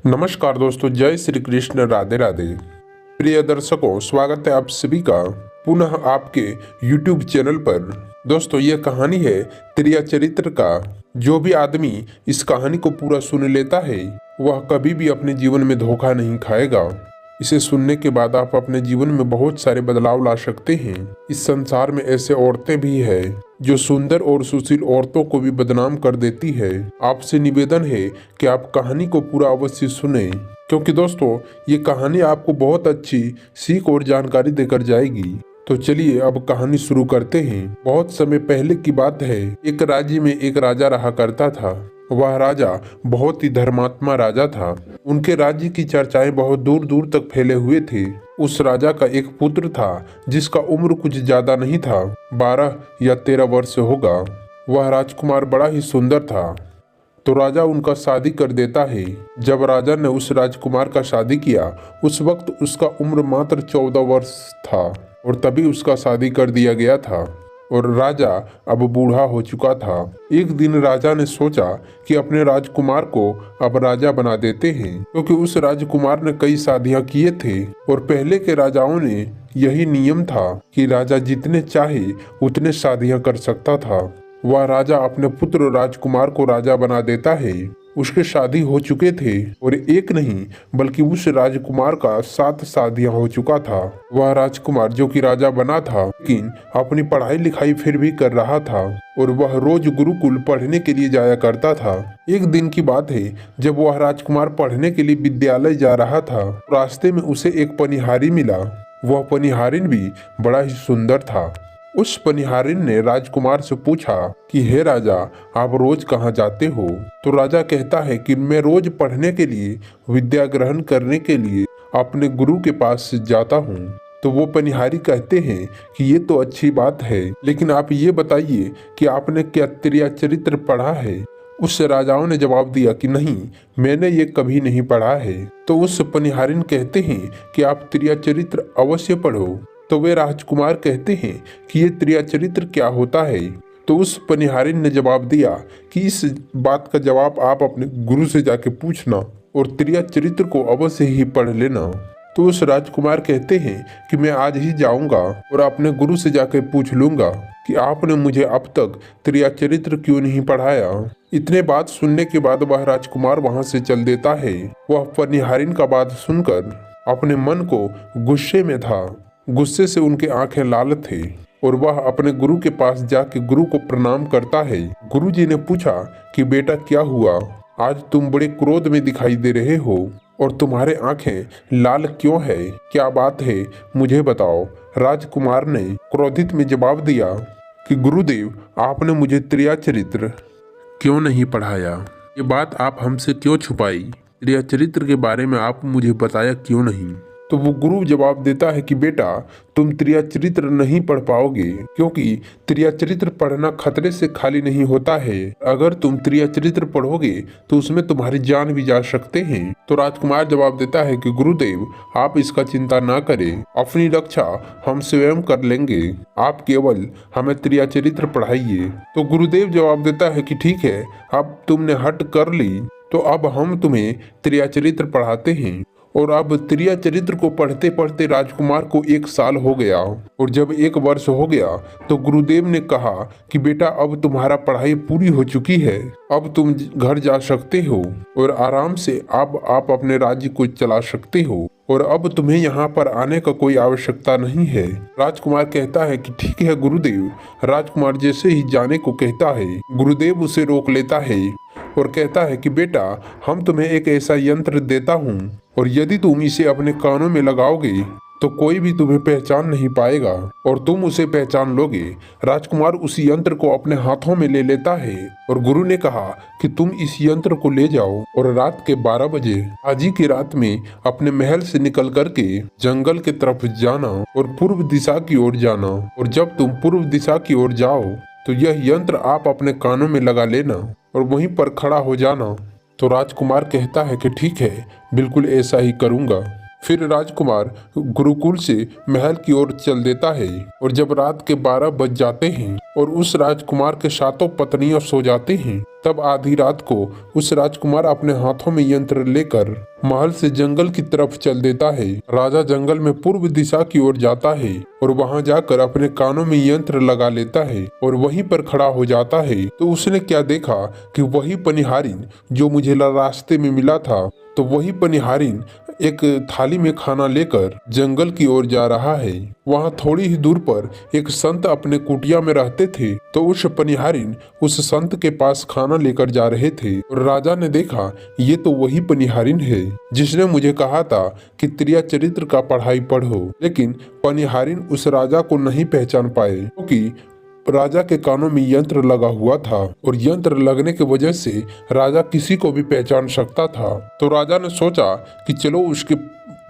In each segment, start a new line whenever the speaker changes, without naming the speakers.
नमस्कार दोस्तों, जय श्री कृष्ण, राधे राधे। प्रिय दर्शकों, स्वागत है आप सभी का पुनः आपके YouTube चैनल पर। दोस्तों, यह कहानी है त्रिया चरित्र का। जो भी आदमी इस कहानी को पूरा सुन लेता है वह कभी भी अपने जीवन में धोखा नहीं खाएगा। इसे सुनने के बाद आप अपने जीवन में बहुत सारे बदलाव ला सकते हैं। इस संसार में ऐसे औरतें भी हैं जो सुंदर और सुशील औरतों को भी बदनाम कर देती है। आपसे निवेदन है कि आप कहानी को पूरा अवश्य सुनें, क्योंकि दोस्तों ये कहानी आपको बहुत अच्छी सीख और जानकारी देकर जाएगी। तो चलिए अब कहानी शुरू करते हैं। बहुत समय पहले की बात है। एक राज्य में एक राजा रहा करता था। वह राजा बहुत ही धर्मात्मा राजा था। उनके राज्य की चर्चाएं बहुत दूर दूर तक फैले हुए थे। उस राजा का एक पुत्र था जिसका उम्र कुछ ज्यादा नहीं था, 12 या 13 वर्ष होगा। वह राजकुमार बड़ा ही सुंदर था, तो राजा उनका शादी कर देता है। जब राजा ने उस राजकुमार का शादी किया, उस वक्त उसका उम्र मात्र 14 वर्ष था और तभी उसका शादी कर दिया गया था और राजा अब बूढ़ा हो चुका था। एक दिन राजा ने सोचा कि अपने राजकुमार को अब राजा बना देते हैं, क्योंकि उस राजकुमार ने कई शादियां किए थे और पहले के राजाओं ने यही नियम था कि राजा जितने चाहे उतने शादियां कर सकता था। वह राजा अपने पुत्र राजकुमार को राजा बना देता है। उसके शादी हो चुके थे और एक नहीं बल्कि उस राजकुमार का 7 शादियां हो चुका था। वह राजकुमार जो कि राजा बना था, लेकिन अपनी पढ़ाई लिखाई फिर भी कर रहा था और वह रोज गुरुकुल पढ़ने के लिए जाया करता था। एक दिन की बात है, जब वह राजकुमार पढ़ने के लिए विद्यालय जा रहा था, रास्ते में उसे एक पनिहारी मिला। वह पनिहारिन भी बड़ा ही सुंदर था। उस पनिहारिन ने राजकुमार से पूछा कि हे राजा, आप रोज कहाँ जाते हो? तो राजा कहता है कि मैं रोज पढ़ने के लिए, विद्या ग्रहण करने के लिए अपने गुरु के पास जाता हूँ। तो वो पनिहारी कहते हैं कि ये तो अच्छी बात है, लेकिन आप ये बताइए कि आपने क्या त्रिया चरित्र पढ़ा है? उस राजाओं ने जवाब दिया कि नहीं, मैंने ये कभी नहीं पढ़ा है। तो उस पनिहारिन कहते हैं कि आप त्रिया चरित्र अवश्य पढ़ो। तो वे राजकुमार कहते हैं कि ये त्रिया चरित्र क्या होता है? तो उस पनिहारिन ने जवाब दिया कि इस बात का जवाब आप अपने गुरु से जाके पूछना और त्रिया चरित्र को अवश्य ही पढ़ लेना। तो उस राजकुमार कहते हैं कि मैं आज ही जाऊंगा और अपने गुरु से जाके पूछ लूंगा कि आपने मुझे अब तक त्रिया चरित्र क्यों नहीं पढ़ाया। इतने बात सुनने के बाद वह राजकुमार वहां से चल देता है। वह पनिहारिन का बात सुनकर अपने मन को गुस्से में था। गुस्से से उनके आंखें लाल थे और वह अपने गुरु के पास जाके गुरु को प्रणाम करता है। गुरुजी ने पूछा कि बेटा क्या हुआ, आज तुम बड़े क्रोध में दिखाई दे रहे हो और तुम्हारे आंखें लाल क्यों है? क्या बात है, मुझे बताओ। राजकुमार ने क्रोधित में जवाब दिया कि गुरुदेव, आपने मुझे त्रिया चरित्र क्यों नहीं पढ़ाया? ये बात आप हमसे क्यों छुपाई? त्रिया चरित्र के बारे में आप मुझे बताया क्यों नहीं? तो वो गुरु जवाब देता है कि बेटा, तुम त्रिया चरित्र नहीं पढ़ पाओगे, क्योंकि त्रिया चरित्र पढ़ना खतरे से खाली नहीं होता है। अगर तुम त्रिया चरित्र पढ़ोगे तो उसमें तुम्हारी जान भी जा सकते हैं। तो राजकुमार जवाब देता है कि गुरुदेव, आप इसका चिंता ना करें, अपनी रक्षा हम स्वयं कर लेंगे, आप केवल हमें त्रिया चरित्र पढ़ाइए। तो गुरुदेव जवाब देता है कि ठीक है, अब तुमने हट कर ली तो अब हम तुम्हें त्रिया चरित्र पढ़ाते हैं। और अब त्रिया चरित्र को पढ़ते पढ़ते राजकुमार को 1 साल हो गया और जब 1 वर्ष हो गया तो गुरुदेव ने कहा कि बेटा, अब तुम्हारा पढ़ाई पूरी हो चुकी है, अब तुम घर जा सकते हो और आराम से आप अपने राज्य को चला सकते हो और अब तुम्हें यहाँ पर आने का कोई आवश्यकता नहीं है। राजकुमार कहता है कि ठीक है गुरुदेव। राजकुमार जैसे ही जाने को कहता है, गुरुदेव उसे रोक लेता है और कहता है कि बेटा, हम तुम्हें एक ऐसा यंत्र देता हूँ और यदि तुम इसे अपने कानों में लगाओगे तो कोई भी तुम्हें पहचान नहीं पाएगा और तुम उसे पहचान लोगे। राजकुमार उस यंत्र को अपने हाथों में ले लेता है और गुरु ने कहा कि तुम इस यंत्र को ले जाओ और रात के 12 बजे आज ही की रात में अपने महल से निकल करके जंगल की तरफ जाना और पूर्व दिशा की ओर जाना, और जब तुम पूर्व दिशा की ओर जाओ तो यह यंत्र आप अपने कानों में लगा लेना और वहीं पर खड़ा हो जाना। तो राजकुमार कहता है कि ठीक है, बिल्कुल ऐसा ही करूंगा। फिर राजकुमार गुरुकुल से महल की ओर चल देता है और जब रात के 12 बज जाते हैं और उस राजकुमार के सातों पत्नियां सो जाती हैं। तब आधी रात को उस राजकुमार अपने हाथों में यंत्र लेकर महल से जंगल की तरफ चल देता है। राजा जंगल में पूर्व दिशा की ओर जाता है और वहां जाकर अपने कानों में यंत्र लगा लेता है और वहीं पर खड़ा हो जाता है। तो उसने क्या देखा कि वही पनिहारिन जो मुझे रास्ते में मिला था, तो वही पनिहारिन एक थाली में खाना लेकर जंगल की ओर जा रहा है। वहाँ थोड़ी ही दूर पर एक संत अपने कुटिया में रहते थे, तो उस पनिहारिन उस संत के पास खाना लेकर जा रहे थे और राजा ने देखा ये तो वही पनिहारिन है जिसने मुझे कहा था कि त्रिया चरित्र का पढ़ाई पढ़ो। लेकिन पनिहारिन उस राजा को नहीं पहचान पाए क्योंकि राजा के कानों में यंत्र लगा हुआ था और यंत्र लगने की वजह से राजा किसी को भी पहचान सकता था। तो राजा ने सोचा कि चलो उसके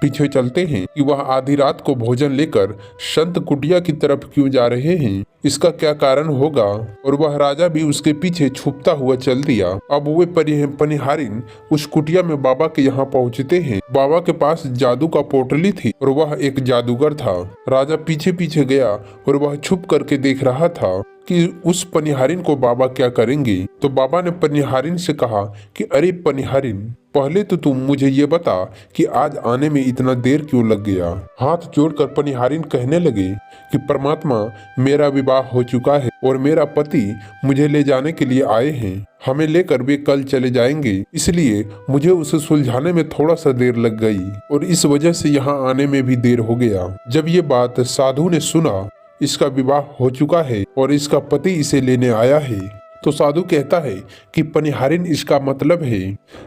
पीछे चलते हैं कि वह आधी रात को भोजन लेकर संत कुटिया की तरफ क्यों जा रहे हैं, इसका क्या कारण होगा। और वह राजा भी उसके पीछे छुपता हुआ चल दिया। अब वे पनिहारिन उस कुटिया में बाबा के यहाँ पहुँचते हैं। बाबा के पास जादू का पोटली थी और वह एक जादूगर था। राजा पीछे पीछे गया और वह छुप करके देख रहा था कि उस पनिहारिन को बाबा क्या करेंगे। तो बाबा ने पनिहारिन से कहा कि अरे पनिहारिन, पहले तो तुम मुझे ये बता कि आज आने में इतना देर क्यों लग गया। हाथ जोड़कर पनिहारिन कहने लगे कि परमात्मा, मेरा विवाह हो चुका है और मेरा पति मुझे ले जाने के लिए आए हैं। हमें लेकर वे कल चले जाएंगे, इसलिए मुझे उसे सुलझाने में थोड़ा सा देर लग गई और इस वजह से यहाँ आने में भी देर हो गया। जब ये बात साधु ने सुना, इसका विवाह हो चुका है और इसका पति इसे लेने आया है, तो साधु कहता है कि पनिहारिन, इसका मतलब है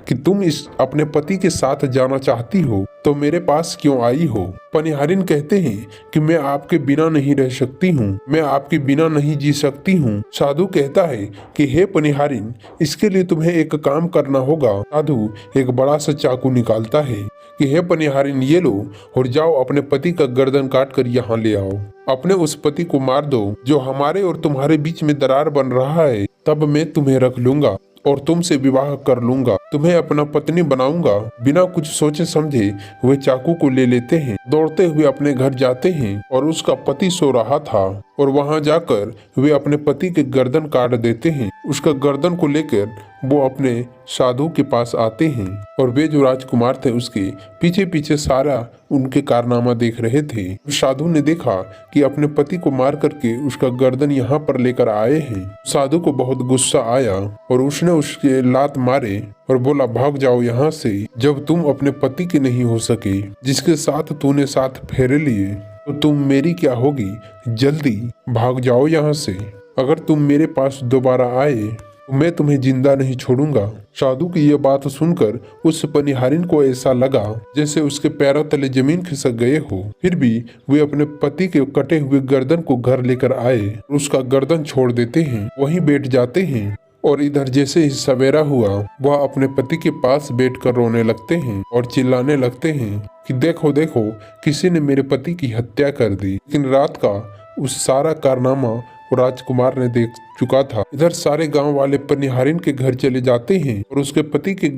कि तुम इस अपने पति के साथ जाना चाहती हो, तो मेरे पास क्यों आई हो। पनिहारिन कहते हैं कि मैं आपके बिना नहीं रह सकती हूँ, मैं आपके बिना नहीं जी सकती हूँ। साधु कहता है कि हे पनिहारिन, इसके लिए तुम्हें एक काम करना होगा। साधु एक बड़ा सा चाकू निकालता है कि हे पनिहारिन, ये लो और जाओ अपने पति का गर्दन काट कर यहाँ ले आओ। अपने उस पति को मार दो जो हमारे और तुम्हारे बीच में दरार बन रहा है, तब मैं तुम्हें रख लूंगा और तुमसे विवाह कर लूंगा, तुम्हें अपना पत्नी बनाऊंगा। बिना कुछ सोचे समझे वे चाकू को ले लेते हैं, दौड़ते हुए अपने घर जाते हैं और उसका पति सो रहा था और वहां जाकर वे अपने पति के गर्दन काट देते हैं। उसका गर्दन को लेकर वो अपने साधु के पास आते हैं और वे जो राजकुमार थे उसके पीछे पीछे सारा उनके कारनामा देख रहे थे। साधु ने देखा कि अपने पति को मार करके उसका गर्दन यहाँ पर लेकर आए हैं। साधु को बहुत गुस्सा आया और उसने उसके लात मारे और बोला, भाग जाओ यहाँ से। जब तुम अपने पति के नहीं हो सके जिसके साथ तूने साथ फेरे लिए, तो तुम मेरी क्या होगी। जल्दी भाग जाओ यहाँ से। अगर तुम मेरे पास दोबारा आए तो मैं तुम्हें जिंदा नहीं छोड़ूंगा। साधु की यह बात सुनकर उस पनिहारिन को ऐसा लगा जैसे उसके पैरों तले जमीन खिसक गए हो। फिर भी वे अपने पति के कटे हुए गर्दन को घर लेकर आए, उसका गर्दन छोड़ देते हैं, वहीं बैठ जाते हैं और इधर जैसे ही सवेरा हुआ वह अपने पति के पास बैठकर रोने लगते हैं और चिल्लाने लगते हैं कि देखो देखो, किसी ने मेरे पति की हत्या कर दी। लेकिन रात का उस सारा कारनामा राजकुमार ने देख चुका था। इधर सारे गांव वाले पनिहारिन के घर चले जाते हैं और उसके पति के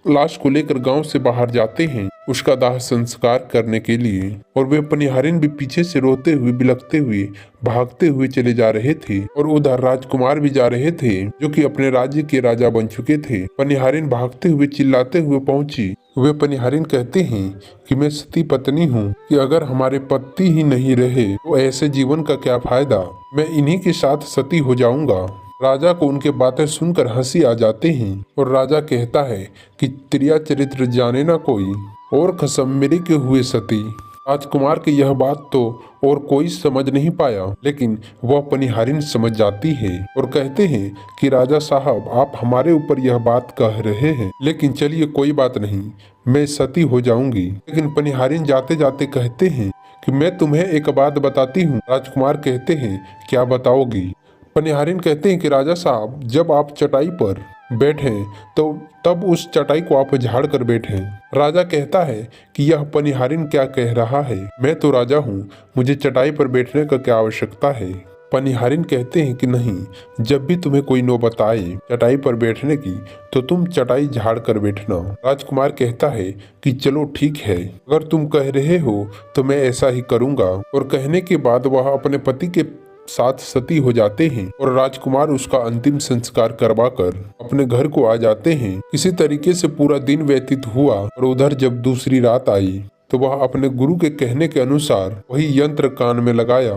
लाश को लेकर गांव से बाहर जाते हैं उसका दाह संस्कार करने के लिए। और वे पनिहारिन भी पीछे से रोते हुए, बिलखते हुए, भागते हुए चले जा रहे थे और उधर राजकुमार भी जा रहे थे जो कि अपने राज्य के राजा बन चुके थे। पनिहारिन भागते हुए, चिल्लाते हुए पहुंची। वे पनिहारिन कहते हैं कि मैं सती पत्नी हूँ, कि अगर हमारे पति ही नहीं रहे तो ऐसे जीवन का क्या फायदा, मैं इन्हीं के साथ सती हो जाऊंगा। राजा को उनके बातें सुनकर हंसी आ जाते हैं और राजा कहता है कि त्रिया चरित्र जाने ना कोई, और कसम मेरे के हुए सती। राजकुमार की यह बात तो और कोई समझ नहीं पाया, लेकिन वह पनिहारिन समझ जाती है और कहते हैं कि राजा साहब, आप हमारे ऊपर यह बात कह रहे हैं, लेकिन चलिए कोई बात नहीं, मैं सती हो जाऊंगी। लेकिन पनिहारिन जाते जाते कहते हैं कि मैं तुम्हें एक बात बताती हूँ। राजकुमार कहते हैं, क्या बताओगी। पनिहारिन कहते हैं कि राजा साहब, जब आप चटाई पर बैठे तो तब उस चटाई को आप झाड़ कर बैठे। राजा कहता है कि यह पनिहारिन क्या कह रहा है, मैं तो राजा हूँ, मुझे चटाई पर बैठने का क्या आवश्यकता है। पनिहारिन कहते हैं कि नहीं, जब भी तुम्हें कोई नौबत आए चटाई पर बैठने की तो तुम चटाई झाड़ कर बैठना। राजकुमार कहता है कि चलो ठीक है, अगर तुम कह रहे हो तो मैं ऐसा ही करूँगा। और कहने के बाद वह अपने पति के साथ सती हो जाते हैं और राजकुमार उसका अंतिम संस्कार करवाकर अपने घर को आ जाते हैं। किसी तरीके से पूरा दिन व्यतीत हुआ और उधर जब दूसरी रात आई तो वह अपने गुरु के कहने के अनुसार वही यंत्र कान में लगाया,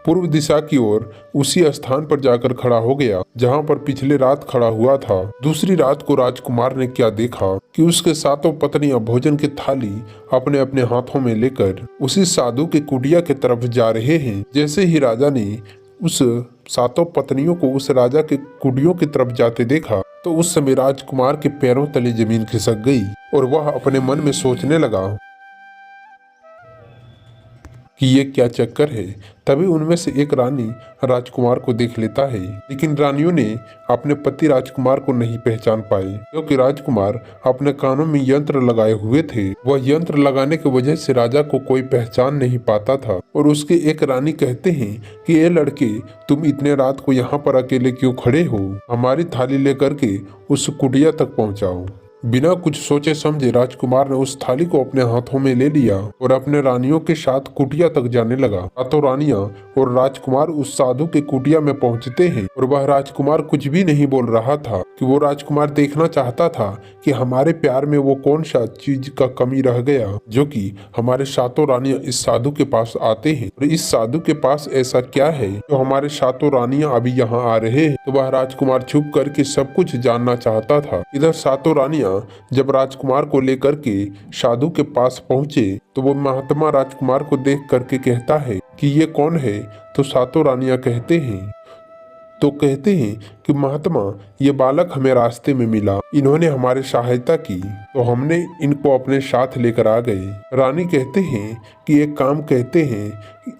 पूर्व दिशा की ओर उसी स्थान पर जाकर खड़ा हो गया जहां पर पिछले रात खड़ा हुआ था। दूसरी रात को राजकुमार ने क्या देखा कि उसके सातों पत्नियां भोजन की थाली अपने अपने हाथों में लेकर उसी साधु के कुटिया की तरफ जा रहे हैं। जैसे ही राजा ने उस सातों पत्नियों को उस राजा के कुटियों की तरफ जाते देखा तो उस समय राजकुमार के पैरों तले जमीन खिसक गई और वह अपने मन में सोचने लगा कि ये क्या चक्कर है। तभी उनमें से एक रानी राजकुमार को देख लेता है, लेकिन रानियों ने अपने पति राजकुमार को नहीं पहचान पाए क्योंकि राजकुमार अपने कानों में यंत्र लगाए हुए थे। वह यंत्र लगाने की वजह से राजा को कोई पहचान नहीं पाता था और उसके एक रानी कहते हैं कि ये लड़के, तुम इतने रात को यहाँ पर अकेले क्यों खड़े हो, हमारी थाली लेकर के उस कुटिया तक पहुँचाओ। बिना कुछ सोचे समझे राजकुमार ने उस थाली को अपने हाथों में ले लिया और अपने रानियों के साथ कुटिया तक जाने लगा। सातों रानियां और राजकुमार उस साधु के कुटिया में पहुंचते हैं और वह राजकुमार कुछ भी नहीं बोल रहा था कि वो राजकुमार देखना चाहता था कि हमारे प्यार में वो कौन सा चीज का कमी रह गया जो कि हमारे सातों रानियां इस साधु के पास आते हैं और इस साधु के पास ऐसा क्या है जो हमारे सातों रानियां अभी यहाँ आ रहे हैं। तो वह राजकुमार छुप करके सब कुछ जानना चाहता था। इधर सातों रानियां जब राजकुमार को लेकर के साधु के पास पहुंचे तो वो महात्मा राजकुमार को देख करके कहता है कि ये कौन है। तो सातों रानियां कहते हैं कि महात्मा, ये बालक हमें रास्ते में मिला, इन्होंने हमारी सहायता की तो हमने इनको अपने साथ लेकर आ गए। रानी कहते हैं कि एक काम कहते हैं,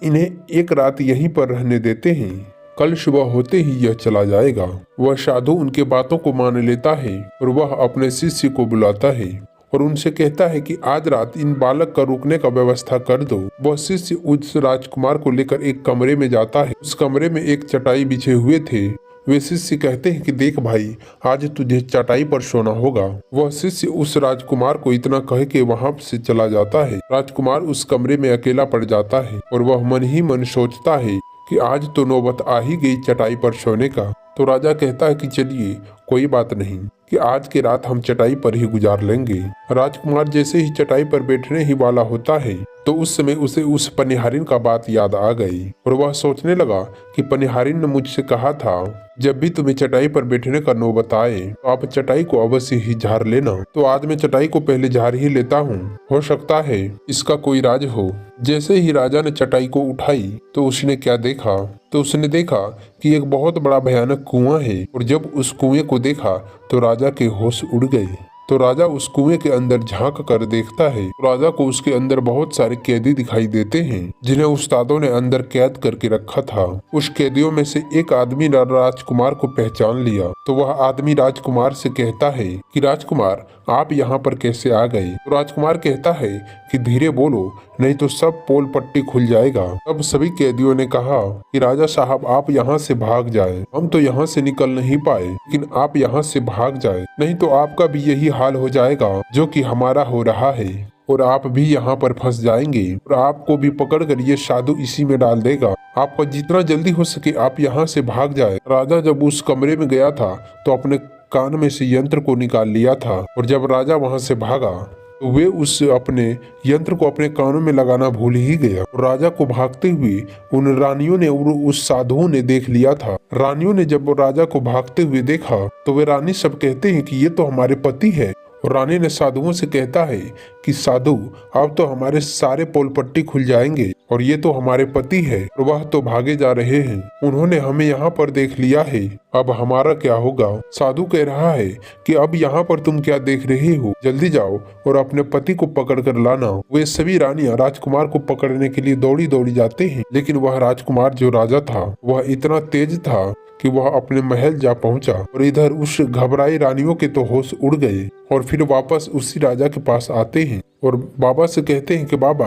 इन्हें एक रात यहीं पर रहने देते हैं, कल सुबह होते ही यह चला जाएगा। वह साधु उनके बातों को मान लेता है और वह अपने शिष्य को बुलाता है और उनसे कहता है कि आज रात इन बालक का रुकने का व्यवस्था कर दो। वह शिष्य उस राजकुमार को लेकर एक कमरे में जाता है। उस कमरे में एक चटाई बिछे हुए थे। वे शिष्य कहते हैं कि देख भाई, आज तुझे चटाई पर सोना होगा। वह शिष्य उस राजकुमार को इतना कह के वहां से चला जाता है। राजकुमार उस कमरे में अकेला पड़ जाता है और वह मन ही मन सोचता है कि आज तो नौबत आ ही गई चटाई पर सोने का। तो राजा कहता है कि चलिए कोई बात नहीं, कि आज की रात हम चटाई पर ही गुजार लेंगे। राजकुमार जैसे ही चटाई पर बैठने ही वाला होता है तो उस समय उसे उस पनिहारिन का बात याद आ गई और वह सोचने लगा कि पनिहारिन ने मुझसे कहा था जब भी तुम्हें चटाई पर बैठने का नौबत आए तो आप चटाई को अवश्य ही झाड़ लेना। तो आज मैं चटाई को पहले झाड़ ही लेता हूँ, हो सकता है इसका कोई राज हो। जैसे ही राजा ने चटाई को उठाई तो उसने क्या देखा, तो उसने देखा कि एक बहुत बड़ा भयानक कुआं है और जब उस कुएं को देखा तो राजा के होश उड़ गए। तो राजा उस कुएं के अंदर झांक कर देखता है। राजा को उसके अंदर बहुत सारे कैदी दिखाई देते हैं जिन्हें उस्तादों ने अंदर कैद करके रखा था। उस कैदियों में से एक आदमी राजकुमार को पहचान लिया तो वह आदमी राजकुमार से कहता है कि राजकुमार, आप यहाँ पर कैसे आ गए। तो राजकुमार कहता है कि धीरे बोलो, नहीं तो सब पोल पट्टी खुल जाएगा। तब सभी कैदियों ने कहा कि राजा साहब, आप यहाँ से भाग जाए, हम तो यहाँ से निकल नहीं पाए, लेकिन आप यहाँ से भाग जाए, नहीं तो आपका भी यही हाल हो जाएगा जो कि हमारा हो रहा है और आप भी यहाँ पर फंस जाएंगे और आपको भी पकड़कर ये साधु इसी में डाल देगा। आपको जितना जल्दी हो सके आप यहाँ से भाग जाए। राजा जब उस कमरे में गया था तो अपने कान में से यंत्र को निकाल लिया था और जब राजा वहां से भागा तो वे उस अपने यंत्र को अपने कानों में लगाना भूल ही गया। राजा को भागते हुए उन रानियों ने और उस साधुओं ने देख लिया था। रानियों ने जब राजा को भागते हुए देखा तो वे रानी सब कहते हैं कि ये तो हमारे पति है और रानी ने साधुओं से कहता है कि साधु, अब तो हमारे सारे पोल पट्टी खुल जाएंगे और ये तो हमारे पति है और वह तो भागे जा रहे हैं, उन्होंने हमें यहाँ पर देख लिया है, अब हमारा क्या होगा। साधु कह रहा है कि अब यहाँ पर तुम क्या देख रहे हो, जल्दी जाओ और अपने पति को पकड़ कर लाना। वे सभी रानियां राजकुमार को पकड़ने के लिए दौड़ी दौड़ी जाते हैं, लेकिन वह राजकुमार जो राजा था वह इतना तेज था कि वह अपने महल जा पहुंचा और इधर उस घबराई रानियों के तो होश उड़ गए और फिर वापस उसी राजा के पास आते हैं और बाबा से कहते हैं कि बाबा,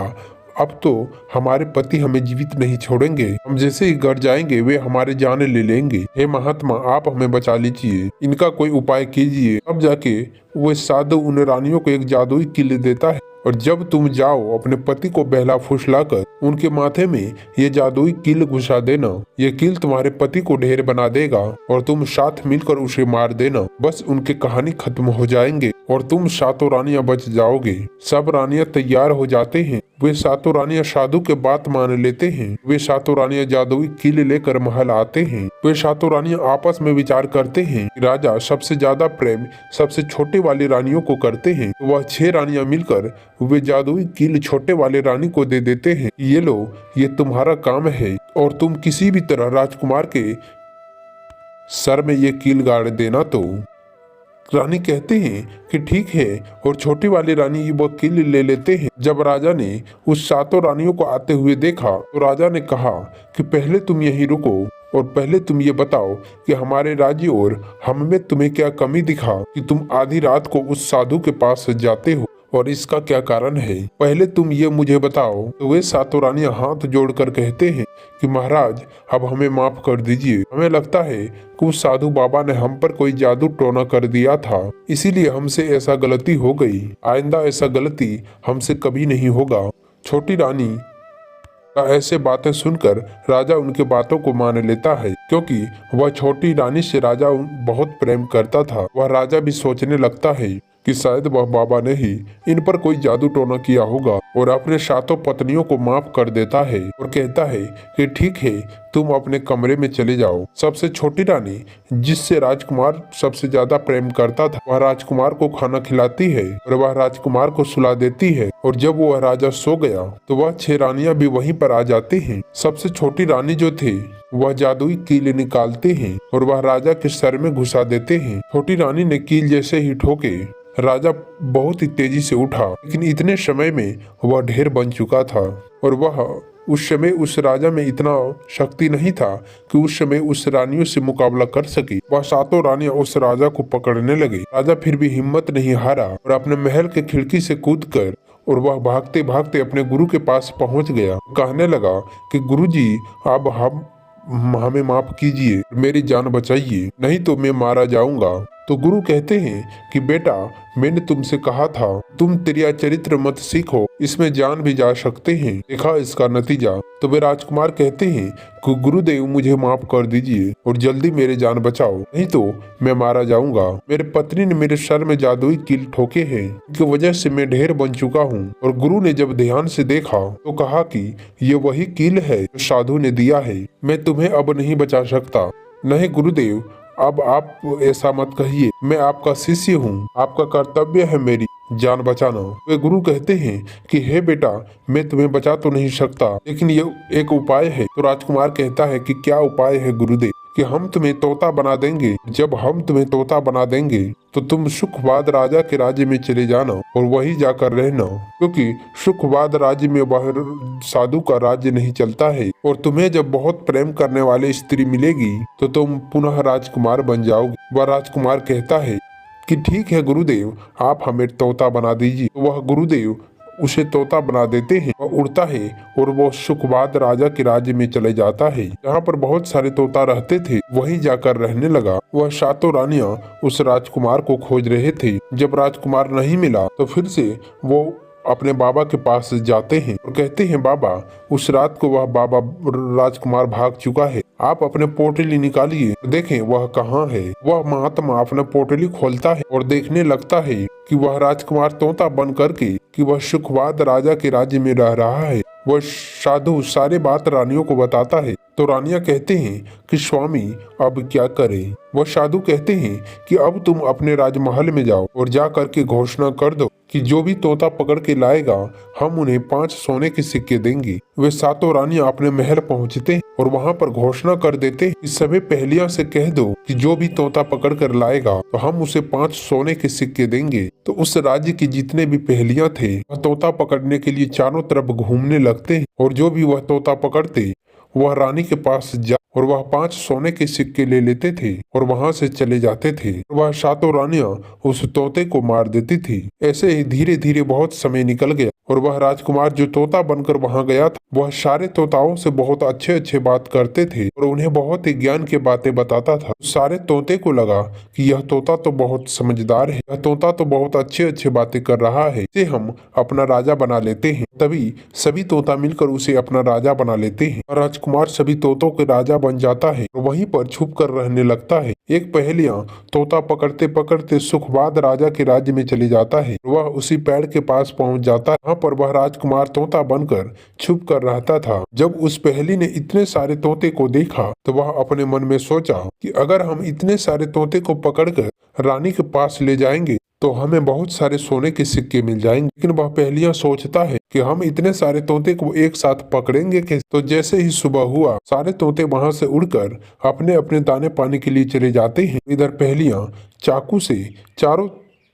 अब तो हमारे पति हमें जीवित नहीं छोड़ेंगे, हम जैसे ही घर जाएंगे वे हमारे जान ले लेंगे। हे महात्मा, आप हमें बचा लीजिए, इनका कोई उपाय कीजिए। अब जाके वह साधु उन रानियों को एक जादुई कील देता है और जब तुम जाओ अपने पति को बहला फुसलाकर उनके माथे में ये जादुई कील घुसा देना। ये कील तुम्हारे पति को ढेर बना देगा और तुम साथ मिलकर उसे मार देना। बस उनकी कहानी खत्म हो जाएंगे और तुम सातों रानियां बच जाओगे। सब रानियां तैयार हो जाते हैं। वे सातों रानियां साधु के बात मान लेते हैं। वे सातों रानियां जादुई कील लेकर महल आते हैं। वे सातों रानियां आपस में विचार करते हैं। राजा सबसे ज्यादा प्रेम सबसे छोटे वाली रानियों को करते हैं। वह 6 रानियां मिलकर वे जादुई कील छोटे वाले रानी को दे देते हैं। ये लो, ये तुम्हारा काम है और तुम किसी भी तरह राजकुमार के सर में ये कील गाड़ देना। तो रानी कहते हैं कि ठीक है और छोटी वाली रानी वो कील ले लेते हैं। जब राजा ने उस सातों रानियों को आते हुए देखा तो राजा ने कहा कि पहले तुम यहीं रुको और पहले तुम ये बताओ कि हमारे राज्य और हम में तुम्हें क्या कमी दिखा कि तुम आधी रात को उस साधु के पास जाते हो और इसका क्या कारण है। पहले तुम ये मुझे बताओ। तो वे सातों रानियां हाथ जोड़कर कहते हैं कि महाराज अब हमें माफ कर दीजिए। हमें लगता है कि उस साधु बाबा ने हम पर कोई जादू टोना कर दिया था, इसीलिए हमसे ऐसा गलती हो गई। आइंदा ऐसा गलती हमसे कभी नहीं होगा। छोटी रानी ऐसे बातें सुनकर राजा उनके बातों को मान लेता है क्योंकि वह छोटी रानी से राजा बहुत प्रेम करता था। वह राजा भी सोचने लगता है कि शायद वह बाबा ने ही इन पर कोई जादू टोना किया होगा और अपने सातों पत्नियों को माफ कर देता है और कहता है कि ठीक है, तुम अपने कमरे में चले जाओ। सबसे छोटी रानी जिससे राजकुमार सबसे ज्यादा प्रेम करता था वह राजकुमार को खाना खिलाती है और वह राजकुमार को सुला देती है और जब वह राजा सो गया तो वह 6 रानियां भी वहीं पर आ जाती हैं। सबसे छोटी रानी जो थी वह जादुई कील निकालते हैं और वह राजा के सर में घुसा देते हैं। छोटी रानी ने कील जैसे ही ठोके राजा बहुत ही तेजी से उठा, लेकिन इतने समय में वह ढेर बन चुका था और वह उस समय उस राजा में इतना शक्ति नहीं था कि उस समय उस रानियों से मुकाबला कर सके। वह सातों रानियां उस राजा को पकड़ने लगे। राजा फिर भी हिम्मत नहीं हारा और अपने महल के खिड़की से कूदकर और वह भागते भागते अपने गुरु के पास पहुंच गया। कहने लगा कि गुरुजी, अब हमें माफ कीजिए, मेरी जान बचाइए, नहीं तो मैं मारा जाऊंगा। तो गुरु कहते हैं कि बेटा, मैंने तुमसे कहा था तुम त्रिया चरित्र मत सीखो, इसमें जान भी जा सकते हैं, देखा इसका नतीजा। तो वे राजकुमार कहते हैं कि गुरुदेव मुझे माफ कर दीजिए और जल्दी मेरे जान बचाओ, नहीं तो मैं मारा जाऊंगा। मेरे पत्नी ने मेरे सर में जादुई कील ठोके हैं, इनकी वजह से मैं ढेर बन चुका हूँ। और गुरु ने जब ध्यान से देखा तो कहा कि ये वही कील है जो साधु ने दिया है, मैं तुम्हें अब नहीं बचा सकता। नहीं गुरुदेव, अब आप ऐसा मत कहिए, मैं आपका शिष्य हूँ, आपका कर्तव्य है मेरी जान बचाना। वे गुरु कहते हैं कि हे बेटा, मैं तुम्हें बचा तो नहीं सकता, लेकिन ये एक उपाय है। तो राजकुमार कहता है कि क्या उपाय है गुरुदेव? कि हम तुम्हें तोता बना देंगे। जब हम तुम्हें तोता बना देंगे तो तुम सुखवाद राजा के राज्य में चले जाना और वहीं जाकर रहना, क्योंकि सुखवाद राज्य में वह साधु का राज्य नहीं चलता है। और तुम्हें जब बहुत प्रेम करने वाली स्त्री मिलेगी तो तुम पुनः राजकुमार बन जाओगे। वह राजकुमार कहता है कि ठीक है गुरुदेव, आप हमें तोता बना दीजिए। तो वह गुरुदेव उसे तोता बना देते हैं। वह उड़ता है और वो सुखवाद राजा के राज्य में चले जाता है, जहाँ पर बहुत सारे तोता रहते थे, वहीं जाकर रहने लगा। वह सातों रानियां उस राजकुमार को खोज रहे थे। जब राजकुमार नहीं मिला तो फिर से वो अपने बाबा के पास जाते हैं और कहते हैं बाबा, उस रात को वह बाबा राजकुमार भाग चुका है, आप अपने पोटली निकालिए, देखें वह कहाँ है। वह महात्मा अपना पोटली खोलता है और देखने लगता है कि वह राजकुमार तोता बन करके कि वह सुखवाद राजा के राज्य में रह रहा है। वह साधु सारे बात रानियों को बताता है। तो रानियां कहते हैं कि स्वामी अब क्या करें। वह साधु कहते हैं कि अब तुम अपने राजमहल में जाओ और जा करके घोषणा कर दो कि जो भी तोता पकड़ के लाएगा हम उन्हें 5 सोने के सिक्के देंगे। वे सातों रानियां अपने महल पहुंचते हैं और वहां पर घोषणा कर देते हैं कि सभी पहेलियां से कह दो कि जो भी तोता पकड़ कर लाएगा तो हम उसे 5 सोने के सिक्के देंगे। तो उस राज्य की जितने भी पहेलियां थे वह तोता पकड़ने के लिए चारों तरफ घूमने लगते हैं और जो भी वह तोता पकड़ते वह रानी के पास जा और वह 5 सोने के सिक्के ले लेते थे और वहां से चले जाते थे। वह सातों रानियां उस तोते को मार देती थी। ऐसे ही धीरे धीरे बहुत समय निकल गया और वह राजकुमार जो तोता बनकर वहां गया था वह सारे तोताओं से बहुत अच्छे अच्छे बात करते थे और उन्हें बहुत ही ज्ञान की बातें बताता था। सारे तोते को लगा कि यह तोता तो बहुत समझदार है, यह तोता तो बहुत अच्छे अच्छे बातें कर रहा है, इसे हम अपना राजा बना लेते हैं। तभी सभी तोता मिलकर उसे अपना राजा बना लेते हैं और राजकुमार सभी तोतों के राजा बन जाता है और वहीं पर छुप कर रहने लगता है। एक पहेलियां तोता पकड़ते पकड़ते सुखवाद राजा के राज्य में चले जाता है। वह उसी पेड़ के पास पहुंच जाता है, वहाँ पर वह राजकुमार तोता बनकर छुप कर रहता था। जब उस पहेली ने इतने सारे तोते को देखा तो वह अपने मन में सोचा कि अगर हम इतने सारे तोते को पकड़कर रानी के पास ले जाएंगे तो हमें बहुत सारे सोने के सिक्के मिल जाएंगे। लेकिन वह पहेलियां सोचता है कि हम इतने सारे तोते को एक साथ पकड़ेंगे कैसे। तो जैसे ही सुबह हुआ सारे तोते वहां से उड़कर अपने अपने दाने पाने के लिए चले जाते हैं। इधर पहेलियां चाकू से चारों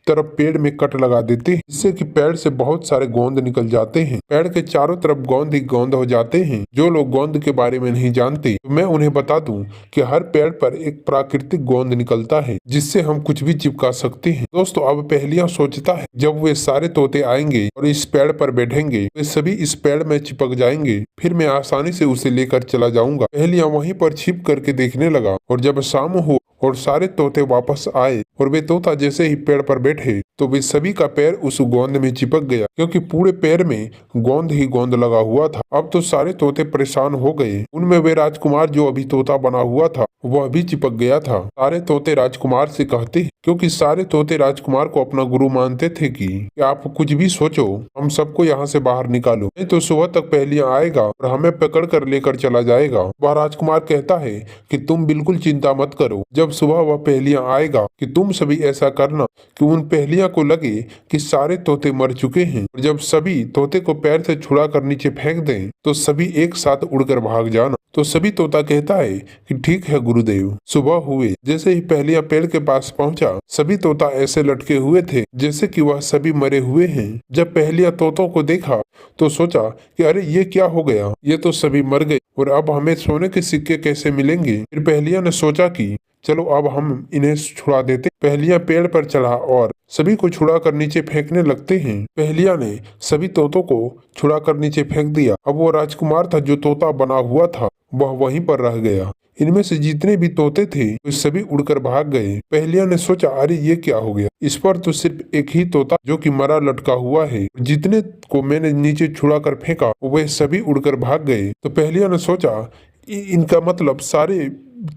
तरफ पेड़ में कट लगा देते हैं, जिससे कि पेड़ से बहुत सारे गोंद निकल जाते हैं। पेड़ के चारों तरफ गोंद ही गोंद हो जाते हैं। जो लोग गोंद के बारे में नहीं जानते तो मैं उन्हें बता दूं कि हर पेड़ पर एक प्राकृतिक गोंद निकलता है, जिससे हम कुछ भी चिपका सकते हैं। दोस्तों अब पहेलियां सोचता है जब वे सारे तोते आएंगे और इस पेड़ पर बैठेंगे वे सभी इस पेड़ में चिपक जाएंगे, फिर मैं आसानी से उसे लेकर चला जाऊंगा। पहेलियां वहीं पर छिप करके देखने लगा और जब शाम हो और सारे तोते वापस आए और वे तोता जैसे ही पेड़ पर बैठे तो वे सभी का पैर उस गोंद में चिपक गया, क्योंकि पूरे पैर में गोंद ही गोंद लगा हुआ था। अब तो सारे तोते परेशान हो गए। उनमें वे राजकुमार जो अभी तोता बना हुआ था वह भी चिपक गया था। सारे तोते राजकुमार से कहते हैं, क्योंकि सारे तोते राजकुमार को अपना गुरु मानते थे कि आप कुछ भी सोचो, हम सबको यहाँ से बाहर निकालो, नहीं तो सुबह तक पहेलियां आएगा और हमें पकड़ कर लेकर चला जाएगा। वह राजकुमार कहता है कि तुम बिल्कुल चिंता मत करो, जब सुबह वह पहेलियां आएगा कि तुम सभी ऐसा करना कि उन पहेलियां को लगे कि सारे तोते मर चुके हैं और जब सभी तोते को पैर से छुड़ा कर नीचे फेंक दें तो सभी एक साथ उड़कर भाग जाना। तो सभी तोता कहता है कि ठीक है गुरुदेव। सुबह हुए जैसे ही पहेलियां पेड़ के पास पहुंचा सभी तोता ऐसे लटके हुए थे जैसे कि वह सभी मरे हुए हैं। जब पहेलियां तोतों को देखा तो सोचा कि अरे ये क्या हो गया, ये तो सभी मर गए और अब हमें सोने के सिक्के कैसे मिलेंगे। फिर पहेलियां ने सोचा कि चलो अब हम इन्हें छुड़ा देते। पहेलियां पेड़ पर चढ़ा और सभी को छुड़ा कर नीचे फेंकने लगते हैं। पहेलियां ने सभी तोतों को छुड़ा कर नीचे फेंक दिया। अब वो राजकुमार था जो तोता बना हुआ था वह वहीं पर रह गया। इनमें से जितने भी तोते थे वे सभी उड़कर भाग गए। पहेलियां ने सोचा अरे ये क्या हो गया, इस पर तो सिर्फ एक ही तोता जो कि मरा लटका हुआ है, जितने को मैंने नीचे छुड़ा कर फेंका वे सभी उड़कर भाग गए। तो पहेलियां ने सोचा इनका मतलब सारे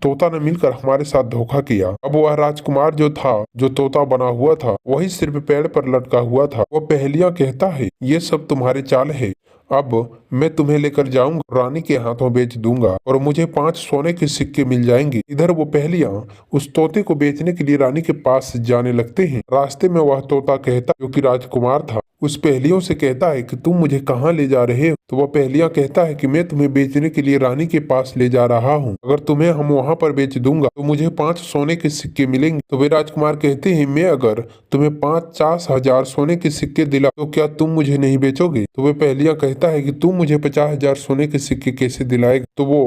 तोता ने मिलकर हमारे साथ धोखा किया। अब वह राजकुमार जो था जो तोता बना हुआ था वही सिर्फ पेड़ पर लटका हुआ था। वह पहेलियां कहता है ये सब तुम्हारे चाल है, अब मैं तुम्हें लेकर जाऊंगा, रानी के हाथों बेच दूंगा और मुझे 5 सोने के सिक्के मिल जाएंगे। इधर वो पहेलियां उस तोते को बेचने के लिए रानी के पास जाने लगते हैं। रास्ते में वह तोता कहता जो कि राजकुमार था उस पहेलियों से कहता है कि तुम मुझे कहाँ ले जा रहे हो। तो वह पहेलियां कहता है कि मैं तुम्हें बेचने के लिए रानी के पास ले जा रहा हूँ, अगर तुम्हें हम वहाँ पर बेच दूंगा तो मुझे 5 सोने के सिक्के मिलेंगे। तो वे राजकुमार कहते हैं मैं अगर तुम्हें 50,000 सोने के सिक्के दिला तो क्या तुम मुझे नहीं बेचोगे। तो वे पहेलियां कहता है कि तुम मुझे 50,000 सोने के सिक्के कैसे दिलाएगा। तो वो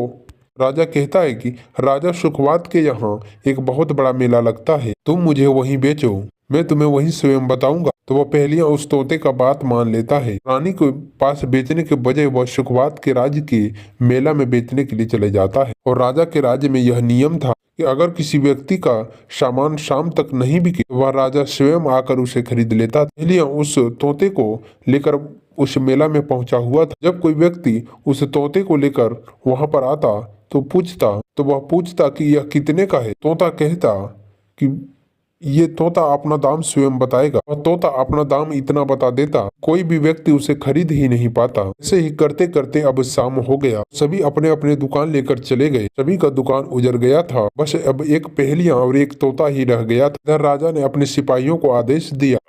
राजा कहता है कि राजा सुखवात के यहाँ एक बहुत बड़ा मेला लगता है, तुम मुझे वहीं बेचो, मैं तुम्हें वहीं स्वयं बताऊंगा। तो वह पहेलियां उस तोते का बात मान लेता है। रानी के पास बेचने के बजाय वह सुखवात के राज्य के मेला में बेचने के लिए चले जाता है। और राजा के राज्य में यह नियम था कि अगर किसी व्यक्ति का सामान शाम तक नहीं बिके वह राजा स्वयं आकर उसे खरीद लेता। पहेलियां उस तोते को लेकर उस मेला में पहुंचा हुआ था। जब कोई व्यक्ति उस तोते को लेकर वहां पर आता तो वह पूछता कि यह कितने का है। तोता कहता कि ये तोता अपना दाम स्वयं बताएगा। और तोता अपना दाम इतना बता देता कोई भी व्यक्ति उसे खरीद ही नहीं पाता। ऐसे ही करते करते अब शाम हो गया, सभी अपने अपने दुकान लेकर चले गए। सभी का दुकान उजड़ गया था, बस अब एक पहेलियां और एक तोता ही रह गया था। इधर राजा ने अपने सिपाहियों को आदेश दिया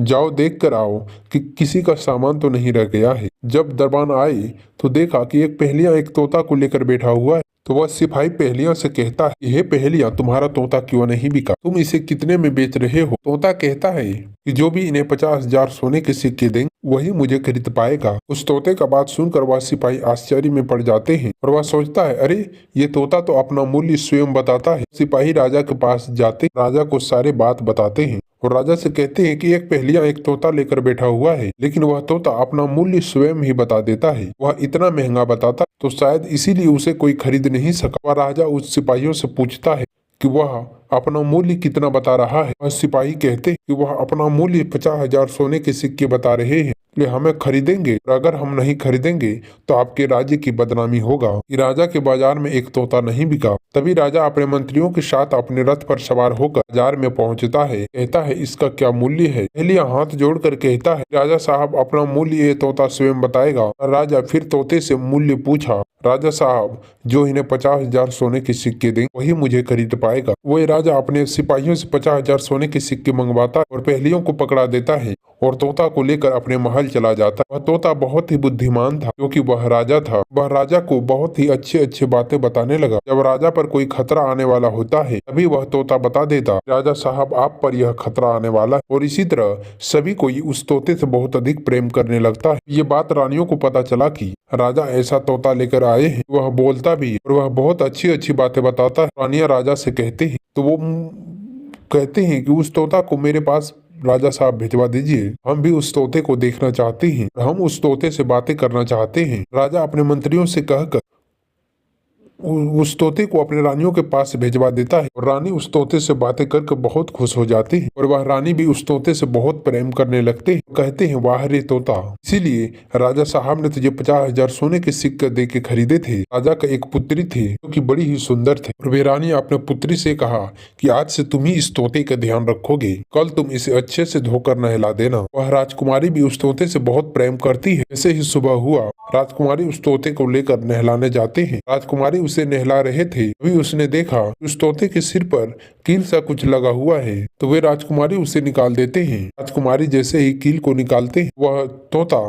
जाओ देख कर आओ कि किसी का सामान तो नहीं रह गया है। जब दरबान आए तो देखा कि एक पहेलियां एक तोता को लेकर बैठा हुआ है। तो वह सिपाही पहेलियां से कहता है हे पहेलियां तुम्हारा तोता क्यों नहीं बिका, तुम इसे कितने में बेच रहे हो। तोता कहता है कि जो भी इन्हें 50,000 सोने के सिक्के देंगे वही मुझे खरीद पाएगा। उस तोते का बात सुनकर वह सिपाही आश्चर्य में पड़ जाते हैं और वह सोचता है अरे ये तोता तो अपना मूल्य स्वयं बताता है। सिपाही राजा के पास जाते राजा को सारे बात बताते हैं और राजा से कहते हैं कि एक पहेलियां एक तोता लेकर बैठा हुआ है, लेकिन वह तोता अपना मूल्य स्वयं ही बता देता है। वह इतना महंगा बताता तो शायद इसीलिए उसे कोई खरीद नहीं सका। वह राजा उस सिपाहियों से पूछता है कि वह अपना मूल्य कितना बता रहा है। वह सिपाही कहते हैं कि वह अपना मूल्य 50,000 सोने के सिक्के बता रहे हैं, इसलिए हमें खरीदेंगे, और अगर हम नहीं खरीदेंगे तो आपके राज्य की बदनामी होगा। कि राजा के बाजार में एक तोता नहीं बिका। तभी राजा अपने मंत्रियों के साथ अपने रथ पर सवार होकर बाजार में पहुंचता है। कहता है इसका क्या मूल्य है। पहेलिया हाथ जोड़कर कहता है राजा साहब अपना मूल्य ये तोता स्वयं बताएगा। राजा फिर तोते से मूल्य पूछा। राजा साहब जो इन्हें 50,000 सोने के सिक्के दें वही मुझे खरीद पाएगा। वही राजा अपने सिपाहियों से 50,000 सोने के सिक्के मंगवाता है और पहेलियों को पकड़ा देता है और तोता को लेकर अपने महल चला जाता। वह तोता बहुत ही बुद्धिमान था क्योंकि वह राजा था। वह राजा को बहुत ही अच्छी अच्छी बातें बताने लगा। जब राजा पर कोई खतरा आने वाला होता है तभी वह तोता बता देता राजा साहब आप पर यह खतरा आने वाला है। और इसी तरह सभी कोई उस तोते से बहुत अधिक प्रेम करने लगता है। ये बात रानियों को पता चला कि राजा ऐसा तोता लेकर आए हैं। वह बोलता भी और वह बहुत अच्छी अच्छी बातें बताता है। रानियां राजा से कहते हैं तो वो कहते हैं कि उस तोता को मेरे पास राजा साहब भिजवा दीजिए, हम भी उस तोते को देखना चाहते हैं, हम उस तोते से बातें करना चाहते हैं। राजा अपने मंत्रियों से कहकर उस तोते को अपने रानियों के पास भिजवा देता है और रानी उस तोते से बातें करके बहुत खुश हो जाती है और वह रानी भी उस तोते से बहुत प्रेम करने लगते हैं। कहते हैं वाह रे तोता, इसीलिए राजा साहब ने तुझे 50,000 सोने के सिक्के दे के खरीदे थे। राजा का एक पुत्री थी जो कि बड़ी ही सुंदर थे और वे रानी अपने पुत्री से कहा कि आज से तुम ही इस तोते का ध्यान रखोगे, कल तुम इसे अच्छे से धोकर नहला देना। वह राजकुमारी भी उस तोते से बहुत प्रेम करती है। जैसे ही सुबह हुआ राजकुमारी उस तोते को लेकर नहलाने जाते हैं। राजकुमारी उसे नहला रहे थे तभी उसने देखा उस तोते के सिर पर कील सा कुछ लगा हुआ है, तो वे राजकुमारी उसे निकाल देते हैं। राजकुमारी जैसे ही कील को निकालते हैं वह तोता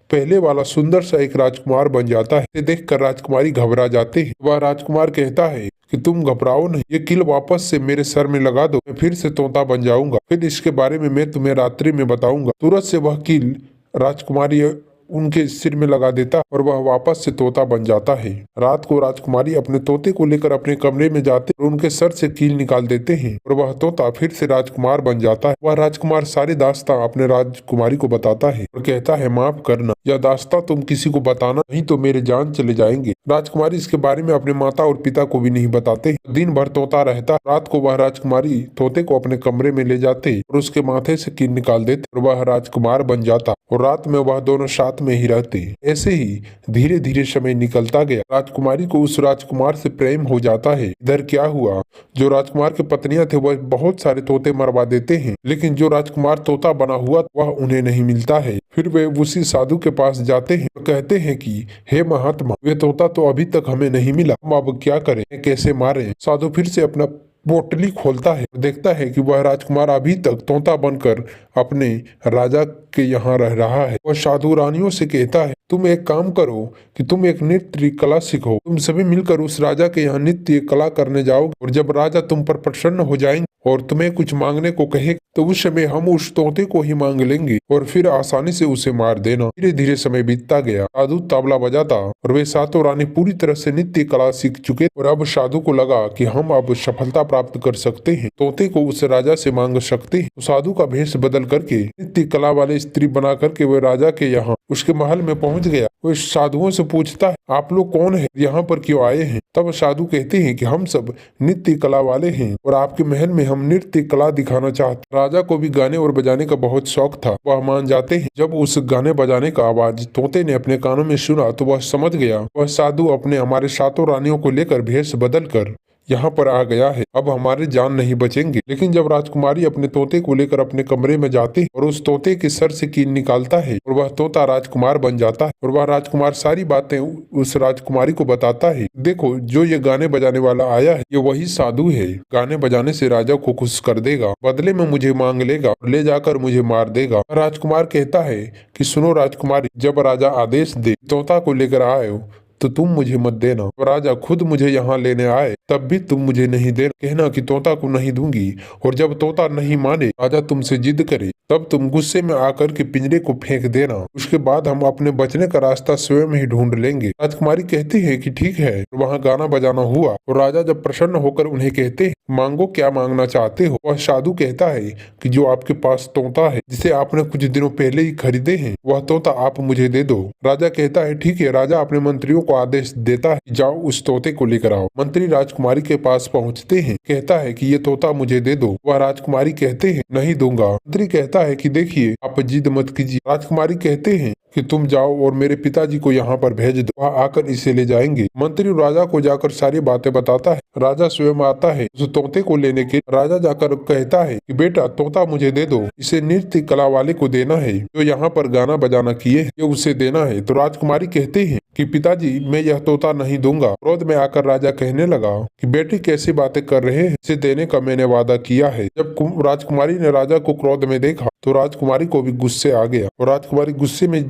पहले वाला सुंदर सा एक राजकुमार बन जाता है। इसे देखकर राजकुमारी घबरा जाते हैं। वह राजकुमार कहता है कि तुम घबराओ नहीं, ये कील वापस से मेरे सर में लगा दो, मैं फिर से तोता बन जाऊंगा, फिर इसके बारे में मैं तुम्हें रात्रि में बताऊंगा। तुरंत से वह कील राजकुमारी उनके सिर में लगा देता और वह वापस से तोता बन जाता है। रात को राजकुमारी अपने तोते को लेकर अपने कमरे में जाते और उनके सर से कील निकाल देते हैं और वह तोता फिर से राजकुमार बन जाता है। वह राजकुमार सारी दास्तां अपने राजकुमारी को बताता है और कहता है माफ करना, यह दास्तां तुम किसी को बताना नहीं तो मेरे जान चले जाएंगे। राजकुमारी इसके बारे में अपने माता और पिता को भी नहीं बताते। दिन भर तोता रहता। रात को वह राजकुमारी तोते को अपने कमरे में ले जाते और उसके माथे से कील निकाल देते और वह राजकुमार बन जाता और रात में वह दोनों साथ में ही रहते। ऐसे ही धीरे धीरे समय निकलता गया। राजकुमारी को उस राजकुमार से प्रेम हो जाता है। इधर क्या हुआ, जो राजकुमार के पत्नियां थे वह बहुत सारे तोते मरवा देते हैं, लेकिन जो राजकुमार तोता बना हुआ वह उन्हें नहीं मिलता है। फिर वे उसी साधु के पास जाते हैं और कहते हैं कि हे महात्मा, वे तोता तो अभी तक हमें नहीं मिला, हम अब क्या करें, कैसे मारें। साधु फिर से अपना पोटली खोलता है, देखता है कि वह राजकुमार अभी तक तोता बनकर अपने राजा के यहाँ रह रहा है। वह साधु रानियों से कहता है तुम एक काम करो कि तुम एक नृत्य कला सीखो, तुम सभी मिलकर उस राजा के यहाँ नृत्य कला करने जाओगे और जब राजा तुम पर प्रसन्न हो जाएंगे और तुम्हें कुछ मांगने को कहे तो उस समय हम उस तोते को ही मांग लेंगे और फिर आसानी से उसे मार देना। धीरे धीरे समय बीतता गया। साधु तबला बजाता और वे सातों रानी पूरी तरह से नृत्य कला सीख चुके और अब साधु को लगा कि हम अब सफलता प्राप्त कर सकते हैं, तोते को उस राजा से मांग सकते हैं। तो साधु का भेष बदल करके नृत्य कला वाले स्त्री बना करके वह राजा के यहाँ उसके महल में पहुंच गया। वह साधुओं से पूछता है आप लोग कौन है, यहाँ पर क्यों आए हैं। तब साधु कहते हैं कि हम सब नृत्य कला वाले हैं और आपके महल में हम नृत्य कला दिखाना चाहते। राजा को भी गाने और बजाने का बहुत शौक था, वह मान जाते हैं। जब उस गाने बजाने का आवाज तोते ने अपने कानों में सुना तो वह समझ गया वह साधु अपने हमारे सातों रानियों को लेकर भेष बदल कर यहाँ पर आ गया है, अब हमारे जान नहीं बचेंगे। लेकिन जब राजकुमारी अपने तोते को लेकर अपने कमरे में जाती और उस तोते के सर से कील निकालता है और वह तोता राजकुमार बन जाता है और वह राजकुमार सारी बातें उस राजकुमारी को बताता है। देखो जो ये गाने बजाने वाला आया है ये वही साधु है, गाने बजाने से राजा को खुश कर देगा, बदले में मुझे मांग लेगा और ले जाकर मुझे मार देगा। राजकुमार कहता है कि सुनो राजकुमारी, जब राजा आदेश दे तोता को लेकर आए तो तुम मुझे मत देना। राजा खुद मुझे यहाँ लेने आए तब भी तुम मुझे नहीं देना, कहना कि तोता को नहीं दूंगी, और जब तोता नहीं माने, राजा तुमसे जिद करे, तब तुम गुस्से में आकर के पिंजरे को फेंक देना। उसके बाद हम अपने बचने का रास्ता स्वयं ही ढूंढ लेंगे। राजकुमारी कहती है कि ठीक है। वहाँ गाना बजाना हुआ और राजा जब प्रसन्न होकर उन्हें कहते हैं, मांगो क्या मांगना चाहते हो। वह साधु कहता है कि जो आपके पास तोता है जिसे आपने कुछ दिनों पहले ही खरीदे हैं, वह तोता आप मुझे दे दो। राजा कहता है ठीक है। राजा अपने मंत्रियों को आदेश देता है, जाओ उस तोते को लेकर आओ। मंत्री राजकुमारी के पास पहुँचते हैं, कहता है कि ये तोता मुझे दे दो। वह राजकुमारी कहते हैं नहीं दूंगा। मंत्री कहता है कि देखिए आप जिद मत कीजिए। राजकुमारी कहते हैं कि तुम जाओ और मेरे पिताजी को यहाँ पर भेज दो, वह आकर इसे ले जाएंगे। मंत्री राजा को जाकर सारी बातें बताता है। राजा स्वयं आता है उस तोते को लेने के। राजा जाकर कहता है कि बेटा तोता मुझे दे दो, इसे नृत्य कला वाले को देना है, जो यहाँ पर गाना बजाना किए है, ये उसे देना है। तो राजकुमारी कहते हैं कि पिताजी मैं यह तोता नहीं दूंगा। क्रोध में आकर राजा कहने लगा कि बेटी कैसी बातें कर रहे हैं, इसे देने का मैंने वादा किया है। जब राजकुमारी ने राजा को क्रोध में देखा तो राजकुमारी को भी गुस्से आ गया और राजकुमारी गुस्से में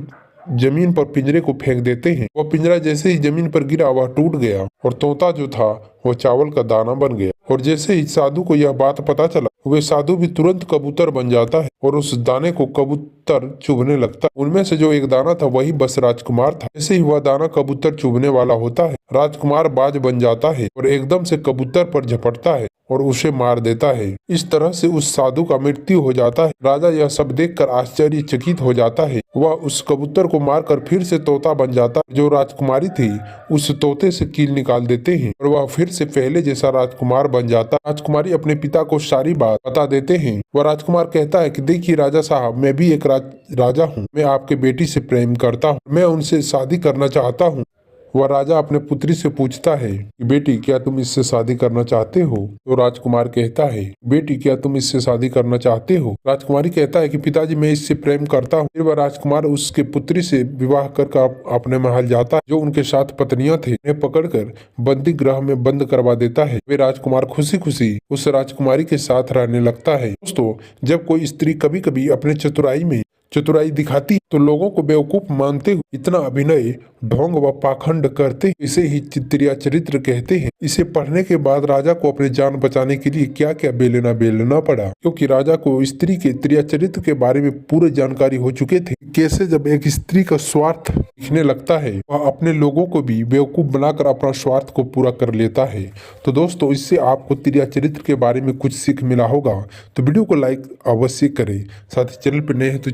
जमीन पर पिंजरे को फेंक देते हैं। वह पिंजरा जैसे ही जमीन पर गिरा वह टूट गया और तोता जो था वह चावल का दाना बन गया। और जैसे ही साधु को यह बात पता चला, वे साधु भी तुरंत कबूतर बन जाता है और उस दाने को कबूतर चुभने लगता है। उनमें से जो एक दाना था वही बस राजकुमार था। जैसे ही वह दाना कबूतर चुभने वाला होता है, राजकुमार बाज बन जाता है और एकदम से कबूतर पर झपटता है और उसे मार देता है। इस तरह से उस साधु का मृत्यु हो जाता है। राजा यह सब देखकर आश्चर्यचकित हो जाता है। वह उस कबूतर को मारकर फिर से तोता बन जाता है। जो राजकुमारी थी उस तोते से कील निकाल देते हैं और वह फिर से पहले जैसा राजकुमार बन जाता है। राजकुमारी अपने पिता को सारी बात बता देते हैं। वह राजकुमार कहता है कि देखिए राजा साहब, मैं भी एक राजा हूँ, मैं आपके बेटी से प्रेम करता हूँ, मैं उनसे शादी करना चाहता हूँ। वह राजा अपने पुत्री से पूछता है कि बेटी क्या तुम इससे शादी करना चाहते हो। तो राजकुमार कहता है बेटी क्या तुम इससे शादी करना चाहते हो। राजकुमारी कहता है कि पिताजी मैं इससे प्रेम करता हूँ। फिर वह राजकुमार उसके पुत्री से विवाह कर अपने महल जाता है। जो उनके साथ पत्नियां थे उन्हें पकड़कर बंदी गृह में बंद करवा देता है। वे राजकुमार खुशी खुशी उस राजकुमारी के साथ रहने लगता है। दोस्तों, जब कोई स्त्री कभी कभी अपने चतुराई दिखाती तो लोगों को बेवकूफ मानते हुए इतना अभिनय, ढोंग व पाखंड करते, इसे ही त्रिया चरित्र कहते हैं। इसे पढ़ने के बाद राजा को अपनी जान बचाने के लिए क्या क्या बेलना पड़ा, क्योंकि राजा को स्त्री के त्रिया चरित्र के बारे में पूरी जानकारी हो चुके थे। कैसे जब एक स्त्री का स्वार्थ दिखने लगता है, वह अपने लोगों को भी बेवकूफ बनाकर अपना स्वार्थ को पूरा कर लेता है। तो दोस्तों, इससे आपको त्रिया चरित्र के बारे में कुछ सीख मिला होगा। तो वीडियो को लाइक अवश्य करें, साथ ही चैनल पर नए हैं तो